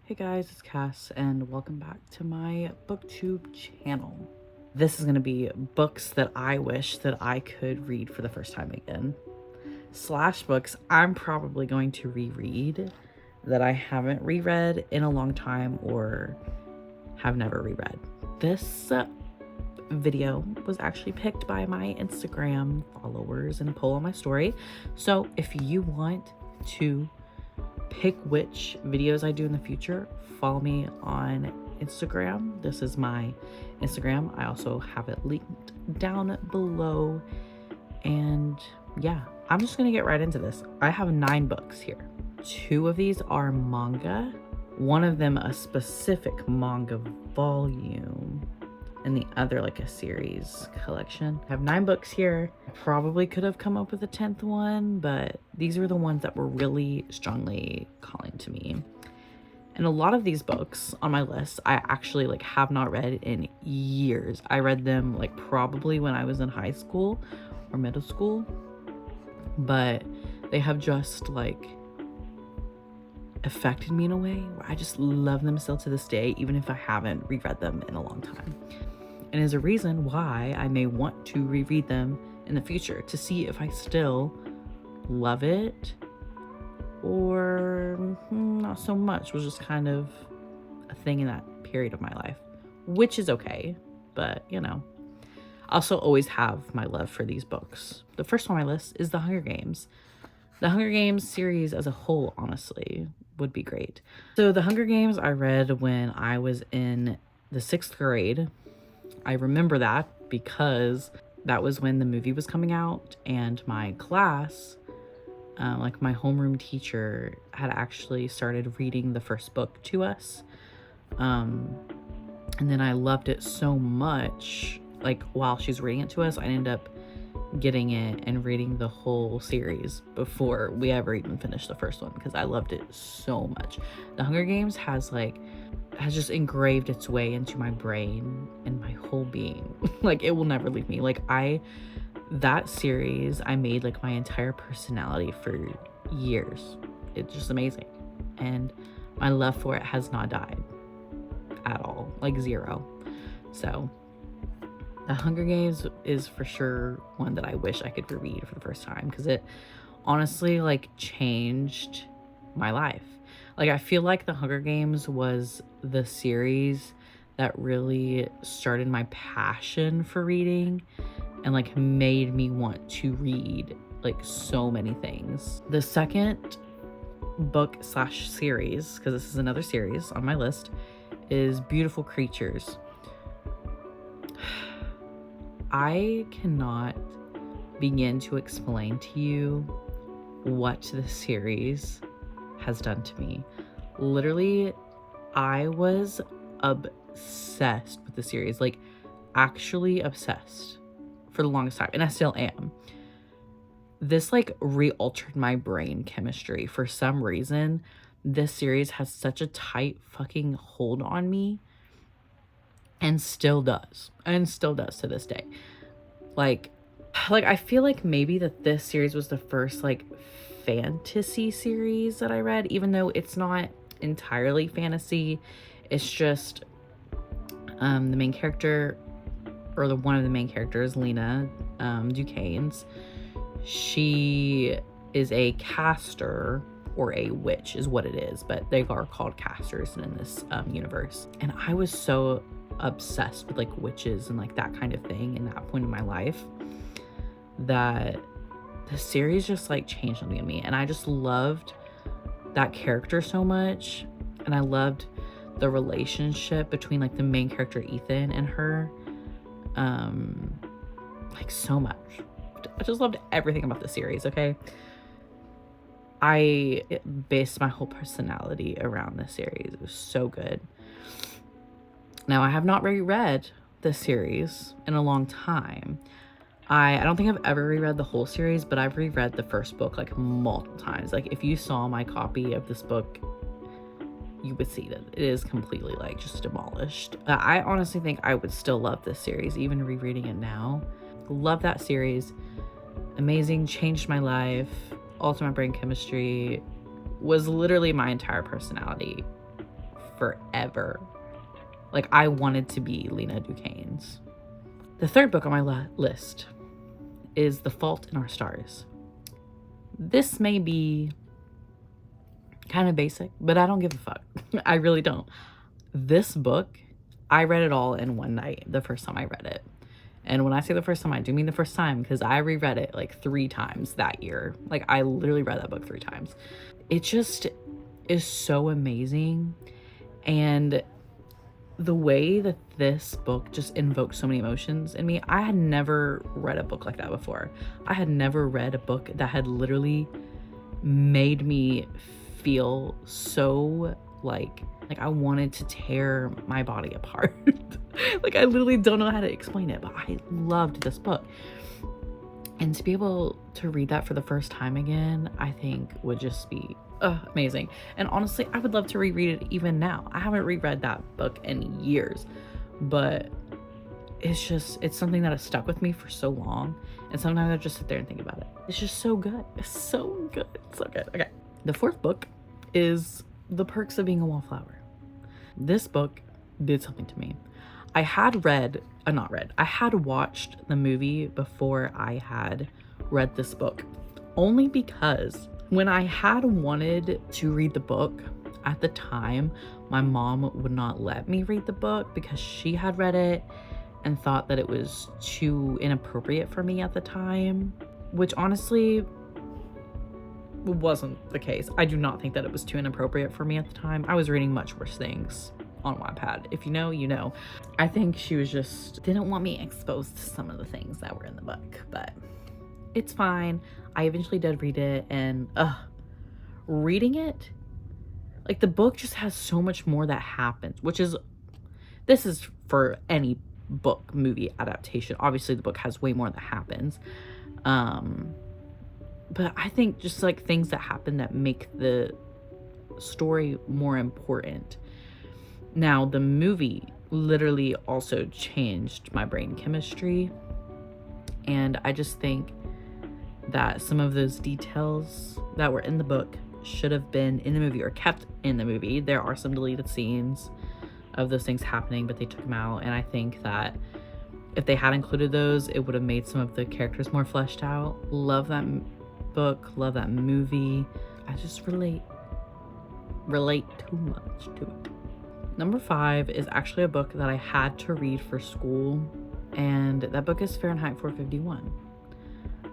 Hey guys, it's Cass and welcome back to my booktube channel. This is going to be books that I wish that I could read for the first time again. Slash books I'm probably going to reread that I haven't reread in a long time or have never reread. This video was actually picked by my Instagram followers in a poll on my story. So if you want to pick which videos I do in the future, follow me on Instagram. This is my Instagram. I also have it linked down below. And yeah, I'm just gonna get right into this. I have 9 books here. 2 of these are manga, one of them a specific manga volume, and the other like a series collection. I have 9 books here. I probably could have come up with a 10th one, but these are the ones that were really strongly calling to me. And a lot of these books on my list, I actually have not read in years. I read them probably when I was in high school or middle school, but they have just affected me in a way where I just love them still to this day, even if I haven't reread them in a long time. And is a reason why I may want to reread them in the future to see if I still love it or not so much. Was just kind of a thing in that period of my life, which is okay, but I also always have my love for these books. The first on my list is The Hunger Games. The Hunger Games series as a whole, honestly, would be great. So The Hunger Games I read when I was in the 6th grade. I remember that because that was when the movie was coming out, and my class, my homeroom teacher, had actually started reading the first book to us. And then I loved it so much, while she's reading it to us, I ended up getting it and reading the whole series before we ever even finished the first one because I loved it so much. The Hunger Games has just engraved its way into my brain and my whole being. It will never leave me. That series, I made my entire personality for years. It's just amazing. And my love for it has not died at all, 0. So The Hunger Games is for sure one that I wish I could reread for the first time because it honestly changed my life. I feel like The Hunger Games was the series that really started my passion for reading and made me want to read so many things. The second book / series, because this is another series on my list, is Beautiful Creatures. I cannot begin to explain to you what this series has done to me. Literally, I was obsessed with the series, actually obsessed for the longest time, and I still am. This re-altered my brain chemistry. For some reason, this series has such a tight fucking hold on me, and still does to this day. I feel maybe that this series was the first fantasy series that I read, even though it's not entirely fantasy. It's just the main character, or one of the main characters, Lena Duquesne's, she is a caster, or a witch is what it is, but they are called casters in this universe. And I was so obsessed with witches and that kind of thing in that point in my life that the series just changed something in me, and I just loved that character so much, and I loved the relationship between the main character Ethan and her so much. I just loved everything about the series. Okay, I based my whole personality around this series. It was so good. Now, I have not reread this series in a long time. I don't think I've ever reread the whole series, but I've reread the first book multiple times. If you saw my copy of this book, you would see that it is completely just demolished. I honestly think I would still love this series, even rereading it now. Love that series. Amazing, changed my life. Altered my brain chemistry. Was literally my entire personality forever. Like, I wanted to be Lena Duquesne's. The third book on my list is The Fault in Our Stars. This may be kind of basic, but I don't give a fuck. I really don't. This book, I read it all in one night the first time I read it. And when I say the first time, I do mean the first time, because I reread it like 3 times that year. Like, I literally read that book 3 times. It just is so amazing. And the way that this book just invokes so many emotions in me, I had never read a book like that before. I had never read a book that had literally made me feel so like I wanted to tear my body apart. Like, I literally don't know how to explain it, but I loved this book. And to be able to read that for the first time again, I think would just be amazing. And honestly, I would love to reread it even now. I haven't reread that book in years, but it's something that has stuck with me for so long. And sometimes I just sit there and think about it. It's just so good. It's so good. It's so good. Okay. The fourth book is The Perks of Being a Wallflower. This book did something to me. I had watched the movie before I had read this book, only because when I had wanted to read the book at the time, my mom would not let me read the book because she had read it and thought that it was too inappropriate for me at the time, which honestly wasn't the case. I do not think that it was too inappropriate for me at the time. I was reading much worse things on Wattpad. If you know, you know. I think she was just didn't want me exposed to some of the things that were in the book, but it's fine. I eventually did read it, and reading it, like, the book just has so much more that happens, this is for any book movie adaptation. Obviously the book has way more that happens, but I think just like things that happen that make the story more important. Now, the movie literally also changed my brain chemistry, and I just think that some of those details that were in the book should have been in the movie or kept in the movie. There are some deleted scenes of those things happening, but they took them out, and I think that if they had included those, it would have made some of the characters more fleshed out. Love that book, love that movie. I just relate too much to it. Number 5 is actually a book that I had to read for school, and that book is Fahrenheit 451.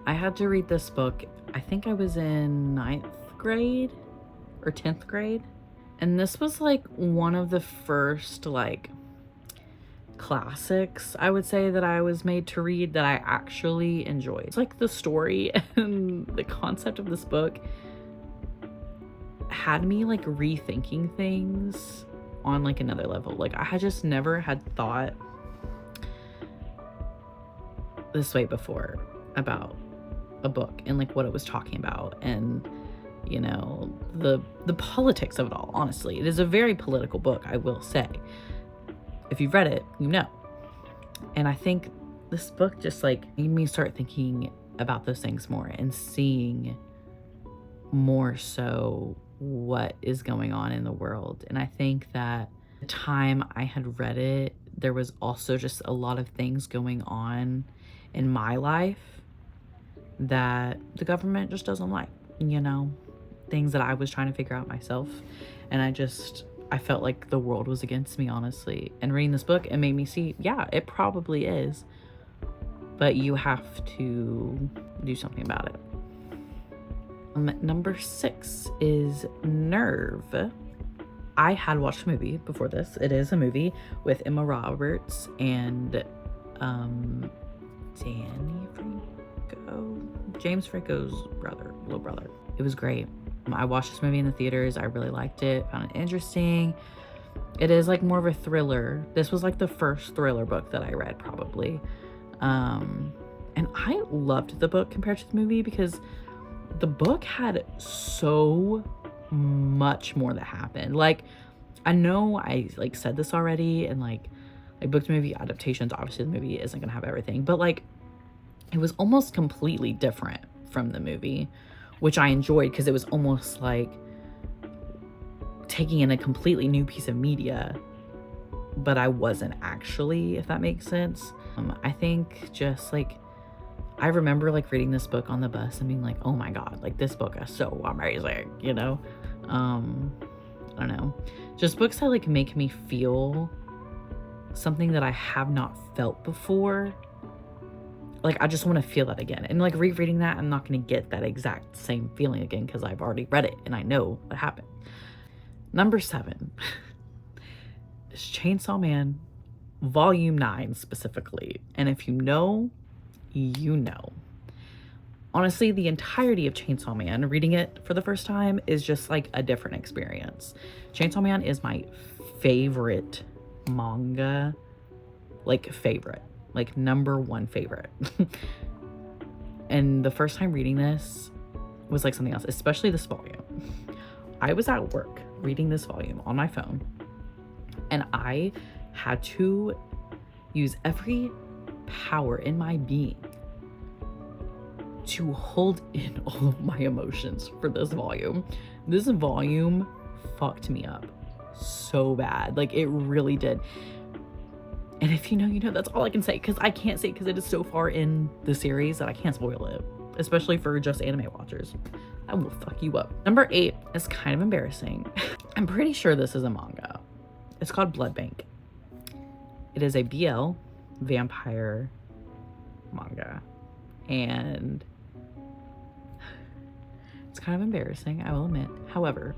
I had to read this book, I think I was in 9th grade or 10th grade, and this was like one of the first like classics, I would say, that I was made to read that I actually enjoyed. It's like the story and the concept of this book had me like rethinking things on like another level. Like, I had just never had thought this way before about a book and like what it was talking about, and you know, the politics of it all. Honestly, it is a very political book, I will say. If you've read it, you know. And I think this book just like made me start thinking about those things more and seeing more so what is going on in the world. And I think that the time I had read it, there was also just a lot of things going on in my life that the government just doesn't like, you know, things that I was trying to figure out myself. And I felt like the world was against me, honestly. And reading this book, it made me see, yeah, it probably is, but you have to do something about it. Number 6 is Nerve. I had watched a movie before this. It is a movie with Emma Roberts and James Franco's little brother. It was great. I watched this movie in the theaters. I really liked it, found it interesting. It is like more of a thriller. This was like the first thriller book that I read, probably. And I loved the book compared to the movie because the book had so much more that happened. Like, I know I like said this already, and like book to movie adaptations, obviously the movie isn't gonna have everything, but like it was almost completely different from the movie, which I enjoyed because it was almost like taking in a completely new piece of media, but I wasn't actually, if that makes sense. I think just like, I remember like reading this book on the bus and being like, oh my God, like this book is so amazing, you know? I don't know. Just books that like make me feel something that I have not felt before. Like, I just want to feel that again. And like rereading that, I'm not going to get that exact same feeling again because I've already read it and I know what happened. Number 7 is Chainsaw Man, Volume 9 specifically. And if you know, you know. Honestly, the entirety of Chainsaw Man, reading it for the first time, is just like a different experience. Chainsaw Man is my favorite manga, like favorite, like number 1 favorite. And the first time reading this was like something else, especially this volume. I was at work reading this volume on my phone, and I had to use every power in my being to hold in all of my emotions for this volume. This volume fucked me up so bad. Like, it really did. And if you know, you know. That's all I can say, because I can't say, because it is so far in the series that I can't spoil it, especially for just anime watchers. I will fuck you up. Number 8 is kind of embarrassing. I'm pretty sure this is a manga. It's called Blood Bank. It is a BL vampire manga, and it's kind of embarrassing, I will admit. However,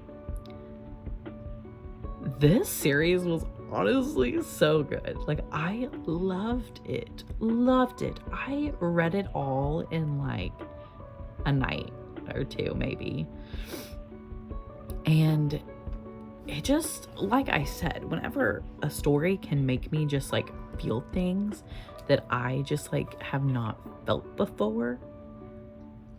this series was honestly so good. Like, I loved it. I read it all in like a night or 2 maybe. And it just, like I said, whenever a story can make me just like feel things that I just like have not felt before,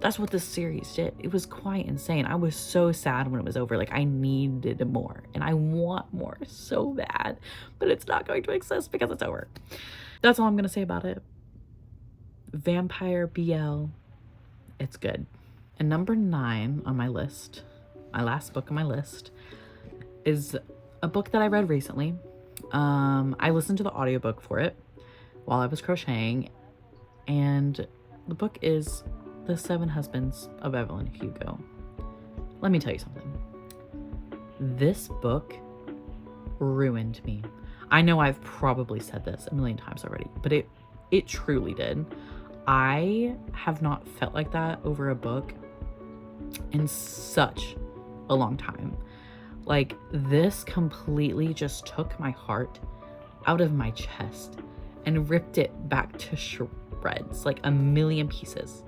that's what this series did. It was quite insane. I was so sad when it was over. Like, I needed more, and I want more so bad, but it's not going to exist because it's over. That's all I'm gonna say about it. Vampire BL, it's good. And number 9 on my list, my last book on my list, is a book that I read recently. I listened to the audiobook for it while I was crocheting, and the book is The 7 Husbands of Evelyn Hugo. Let me tell you something. This book ruined me. I know I've probably said this a million times already, but it truly did. I have not felt like that over a book in such a long time. Like, this completely just took my heart out of my chest and ripped it back to shreds, like a million pieces,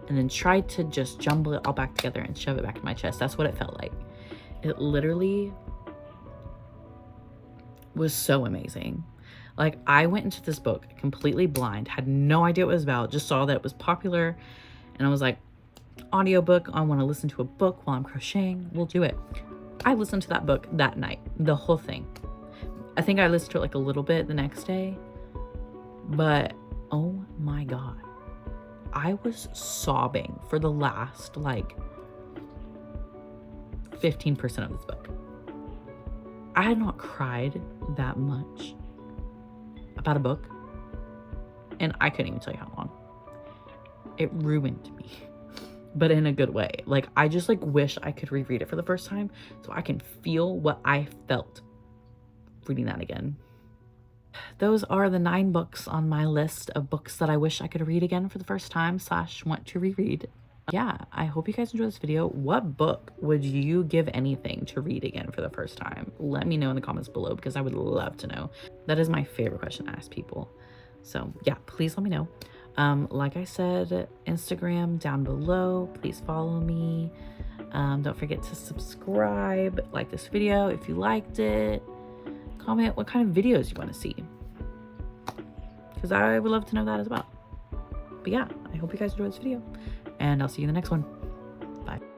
and then tried to just jumble it all back together and shove it back in my chest. That's what it felt like. It literally was so amazing. Like, I went into this book completely blind, had no idea what it was about, just saw that it was popular, and I was like, audiobook, I want to listen to a book while I'm crocheting, we'll do it. I listened to that book that night, the whole thing. I think I listened to it like a little bit the next day, but oh my God, I was sobbing for the last like 15% of this book. I had not cried that much about a book, and I couldn't even tell you how long. It ruined me, but in a good way. Like, I just like wish I could reread it for the first time so I can feel what I felt reading that again. Those are the 9 books on my list of books that I wish I could read again for the first time / want to reread. Yeah, I hope you guys enjoyed this video. What book would you give anything to read again for the first time? Let me know in the comments below, because I would love to know. That is my favorite question to ask people. So yeah, please let me know. Like I said, Instagram down below. Please follow me. Don't forget to subscribe, like this video if you liked it. Comment what kind of videos you want to see, because I would love to know that as well. But yeah, I hope you guys enjoyed this video, and I'll see you in the next one. Bye.